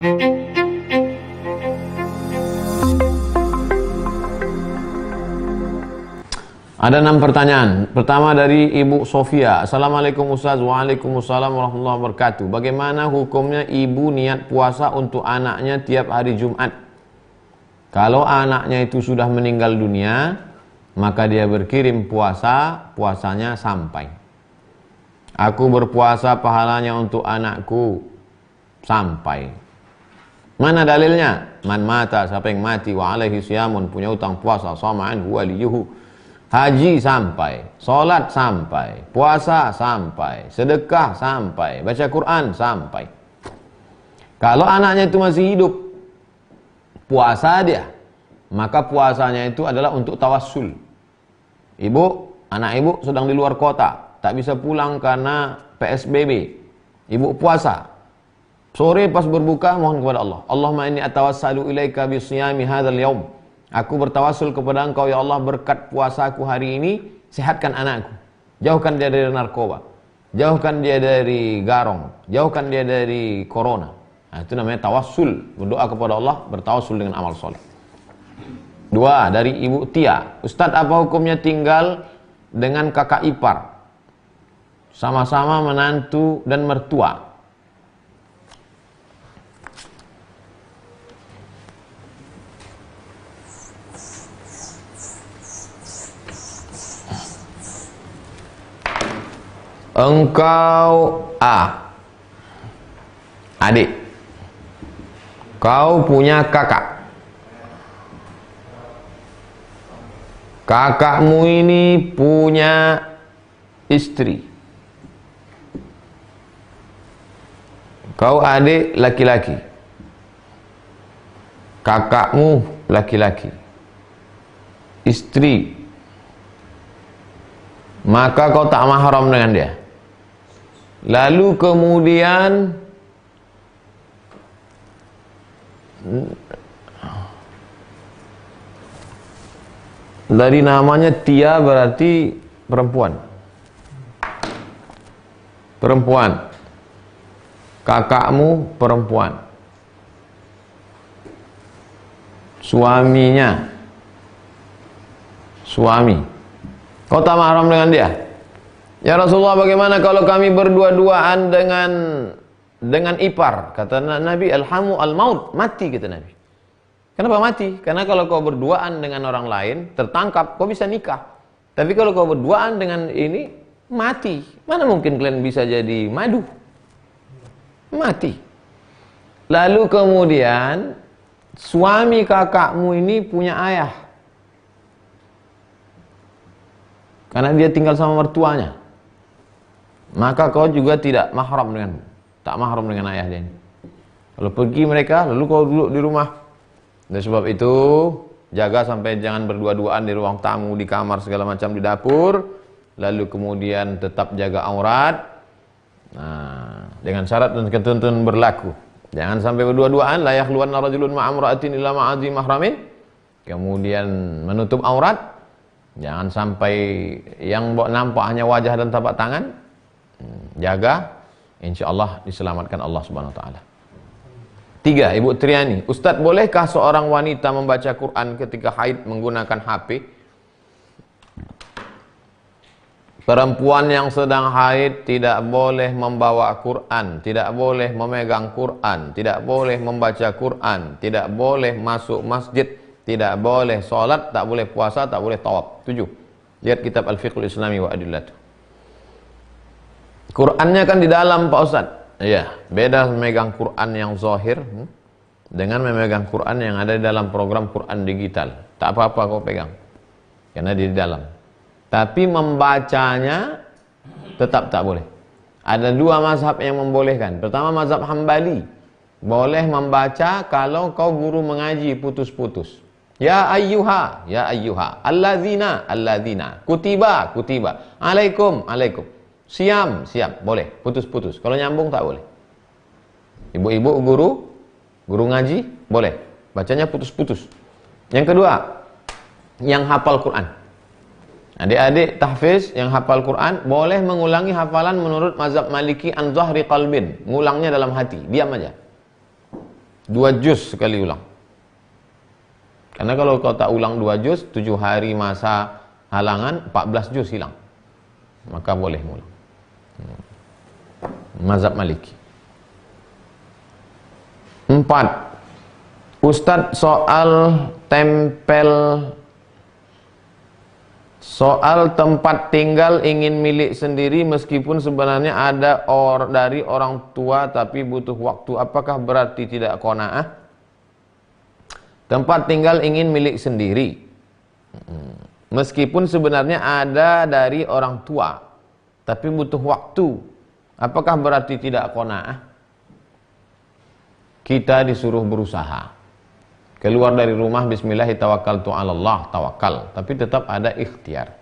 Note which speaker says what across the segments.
Speaker 1: Ada 6 pertanyaan. Pertama dari Ibu Sofia. Assalamualaikum Ustaz. Waalaikumsalam warahmatullahi wabarakatuh. Bagaimana hukumnya ibu niat puasa untuk anaknya tiap hari Jumat? Kalau anaknya itu sudah meninggal dunia, maka dia berkirim puasanya sampai. Aku berpuasa pahalanya untuk anakku sampai. Mana dalilnya? Man mata, siapa yang mati wa alaihi siyamun, punya utang puasa, sama'an waliyuhu. Haji sampai, sholat sampai, puasa sampai, sedekah sampai, baca Quran sampai. Kalau anaknya itu masih hidup, puasa dia, maka puasanya itu adalah untuk tawassul. Anak ibu sedang di luar kota, tak bisa pulang karena PSBB. Ibu puasa. Sore pas berbuka mohon kepada Allah. Allahumma inni atawassalu ilaika bisiyami hadzal yaum. Aku bertawassul kepada Engkau ya Allah, berkat puasaku hari ini sehatkan anakku. Jauhkan dia dari narkoba. Jauhkan dia dari garong. Jauhkan dia dari corona. Nah, itu namanya tawassul. Berdoa kepada Allah, bertawassul dengan amal soleh. 2 dari Ibu Tia. Ustadz, apa hukumnya tinggal dengan kakak ipar? Sama-sama menantu dan mertua. Engkau adik, kau punya kakak. Kakakmu ini punya istri. Kau adik laki-laki, kakakmu laki-laki, istri, maka kau tak mahram dengan dia. Lalu kemudian dari namanya Tia berarti perempuan. Perempuan. Kakakmu perempuan. Suaminya. Suami. Kau tak mahram dengan dia. Ya Rasulullah, bagaimana kalau kami berdua-duaan dengan ipar? Kata Nabi, alhamu al-maut, mati kata Nabi. Kenapa mati? Karena kalau kau berduaan dengan orang lain, tertangkap, kau bisa nikah. Tapi kalau kau berduaan dengan ini, mati. Mana mungkin kalian bisa jadi madu? Mati. Lalu kemudian, suami kakakmu ini punya ayah. Karena dia tinggal sama mertuanya. Maka kau juga tak mahram dengan ayah dia ini. Kalau pergi mereka, lalu kau duduk di rumah. Oleh sebab itu, jaga sampai jangan berdua-duaan di ruang tamu, di kamar, segala macam, di dapur. Lalu kemudian tetap jaga aurat. Nah, dengan syarat dan ketentuan berlaku. Jangan sampai berdua-duaan, la yakhluwanna rajulun ma'amra'atin illa ma'adhi mahramin. Kemudian menutup aurat. Jangan sampai yang nampak hanya wajah dan tapak tangan. Jaga, insyaallah diselamatkan Allah Subhanahu wa taala. 3, Ibu Triani. Ustadz, bolehkah seorang wanita membaca Quran ketika haid menggunakan HP? Perempuan yang sedang haid tidak boleh membawa Quran, tidak boleh memegang Quran, tidak boleh membaca Quran, tidak boleh masuk masjid, tidak boleh sholat, tak boleh puasa, tak boleh tawaf. 7. Lihat kitab Al-Fiqhul Islami wa Adillatuh. Qurannya kan di dalam Pak Ustadz. Iya, beda memegang Quran yang zahir dengan memegang Quran yang ada di dalam program Quran digital. Tak apa-apa kau pegang, karena di dalam. Tapi membacanya tetap tak boleh. Ada 2 mazhab yang membolehkan. Pertama, mazhab Hambali. Boleh membaca kalau kau guru mengaji putus-putus. Ya ayyuha, alladzina, kutiba, alaikum. Siam, boleh, putus-putus. Kalau nyambung tak boleh. Ibu-ibu guru ngaji, boleh. Bacanya putus-putus. Yang kedua, yang hafal Quran. Adik-adik tahfiz yang hafal Quran, boleh mengulangi hafalan menurut mazhab Maliki an zahri qalbin. Ngulangnya dalam hati, diam aja. 2 juz sekali ulang. Karena kalau kau tak ulang 2 juz, 7 hari masa halangan, 14 juz hilang. Maka boleh mulai. Mazhab Maliki. 4. Ustadz, soal tempat tinggal ingin milik sendiri meskipun sebenarnya ada dari orang tua tapi butuh waktu. Apakah berarti tidak qanaah? Tempat tinggal ingin milik sendiri meskipun sebenarnya ada dari orang tua tapi butuh waktu. Apakah berarti tidak qanaah? Kita disuruh berusaha. Keluar dari rumah bismillahirrahmanirrahim, tawakal, tapi tetap ada ikhtiar.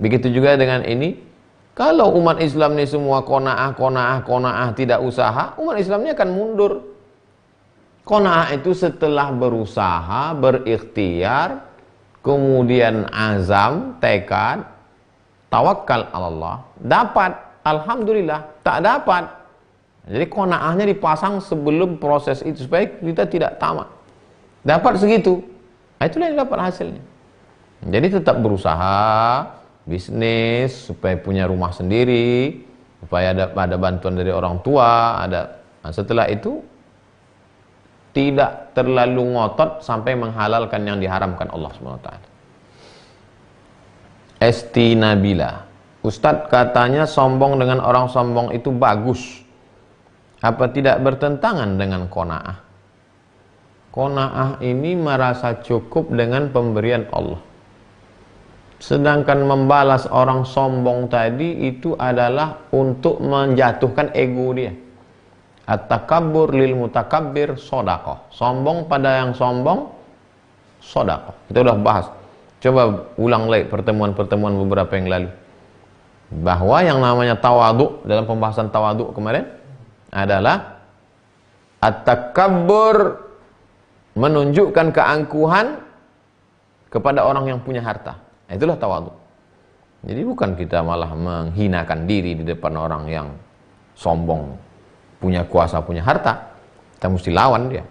Speaker 1: Begitu juga dengan ini. Kalau umat Islam ini semua qanaah, tidak usaha, umat Islamnya akan mundur. Qanaah itu setelah berusaha, berikhtiar, kemudian azam, tekad, tawakal Allah, dapat, alhamdulillah. Tak dapat, jadi qanaahnya dipasang sebelum proses itu supaya kita tidak tamak. Dapat segitu, itulah yang dapat hasilnya. Jadi tetap berusaha, bisnis, supaya punya rumah sendiri, supaya ada bantuan dari orang tua, setelah itu tidak terlalu ngotot sampai menghalalkan yang diharamkan Allah SWT. Esti Nabila, Ustadz katanya sombong dengan orang sombong itu bagus. Apa tidak bertentangan dengan qanaah? Qanaah ini merasa cukup dengan pemberian Allah. Sedangkan membalas orang sombong tadi itu adalah untuk menjatuhkan ego dia. At-takabbur lil mutakabbir shadaqah. Sombong pada yang sombong, shadaqah. Kita udah bahas. Coba ulang lagi pertemuan-pertemuan beberapa yang lalu. Bahwa yang namanya tawadhu, dalam pembahasan tawadhu kemarin adalah at-takabbur, menunjukkan keangkuhan kepada orang yang punya harta. Itulah tawadhu. Jadi bukan kita malah menghinakan diri di depan orang yang sombong, punya kuasa, punya harta. Kita mesti lawan dia.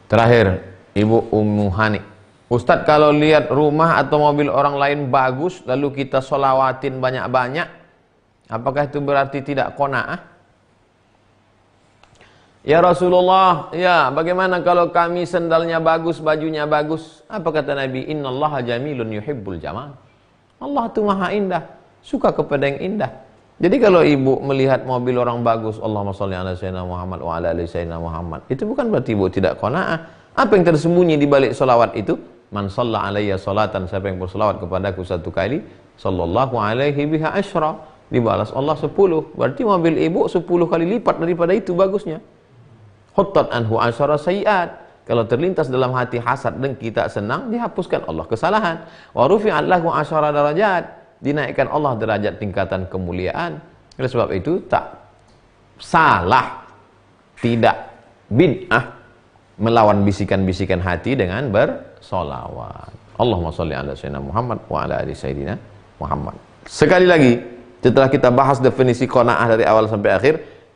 Speaker 1: Terakhir, Ibu Ummu Hani, Ustadz, kalau lihat rumah atau mobil orang lain bagus lalu kita sholawatin banyak-banyak, apakah itu berarti tidak qanaah? Ya Rasulullah, ya bagaimana kalau kami sendalnya bagus, bajunya bagus? Apa kata Nabi? Innallaha jamilun yuhibbul jamal. Allah itu maha indah, suka kepada yang indah. Jadi kalau ibu melihat mobil orang bagus, Allahumma sholli ala sayyidina Muhammad wa ala ali sayyidina Muhammad, itu bukan berarti ibu tidak qanaah. Apa yang tersembunyi di balik solawat itu? Man shalla alayya salatan, siapa yang bersolawat kepadaku 1 kali, sallallahu alaihi biha asyra, dibalas Allah 10. Berarti mobil ibu 10 kali lipat daripada itu bagusnya. Huttat anhu asyara sayiat. Kalau terlintas dalam hati hasad, dengki, tak senang, dihapuskan Allah kesalahan. Wa rufi'at lahu asyara darajat, dinaikkan Allah derajat tingkatan kemuliaan. Oleh sebab itu tak salah, tidak bid'ah melawan bisikan-bisikan hati dengan bersolawat. Allahumma sholli ala sayyidina Muhammad wa ala ali sayyidina Muhammad. Sekali lagi, setelah kita bahas definisi qanaah dari awal sampai akhir,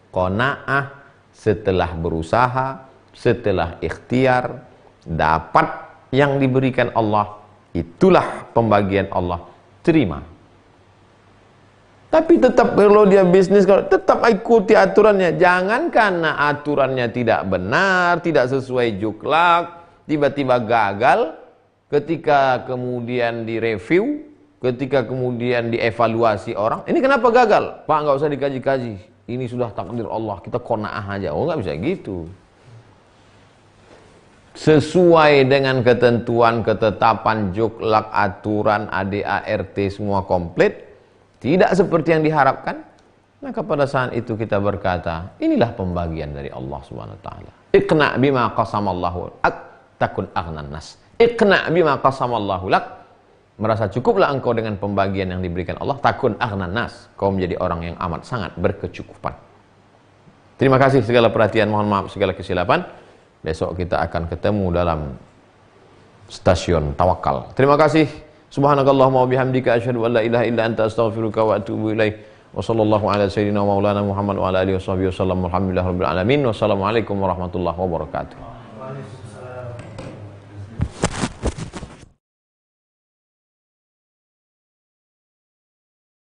Speaker 1: qanaah setelah berusaha, setelah ikhtiar, dapat yang diberikan Allah, itulah pembagian Allah, terima. Tapi tetap kalau dia bisnis, tetap ikuti aturannya. Jangan karena aturannya tidak benar, tidak sesuai juklak, tiba-tiba gagal, ketika kemudian direview, ketika kemudian dievaluasi orang, ini kenapa gagal? Pak, nggak usah dikaji-kaji. Ini sudah takdir Allah, kita qanaah aja. Oh, nggak bisa gitu. Sesuai dengan ketentuan, ketetapan, juklak, aturan, ADART semua komplit, tidak seperti yang diharapkan, maka pada saat itu kita berkata, inilah pembagian dari Allah Subhanahu wa taala. Iqna bima qasamallahu lak takun aghnan nas. Iqna bima qasamallahu lak, merasa cukuplah engkau dengan pembagian yang diberikan Allah, takun aghnan nas, kau menjadi orang yang amat sangat berkecukupan. Terima kasih segala perhatian, mohon maaf segala kesilapan. Besok kita akan ketemu dalam stasiun tawakal. Terima kasih. Subhanakallahumma wa bihamdika asyhadu an la ilaha illa anta astaghfiruka wa atubu ilaik. Wa sallallahu ala sayyidina maulana Muhammad wa ala alihi washabbihi wasallam. Alhamdulillahirabbil alamin. Wassalamualaikum warahmatullahi wabarakatuh.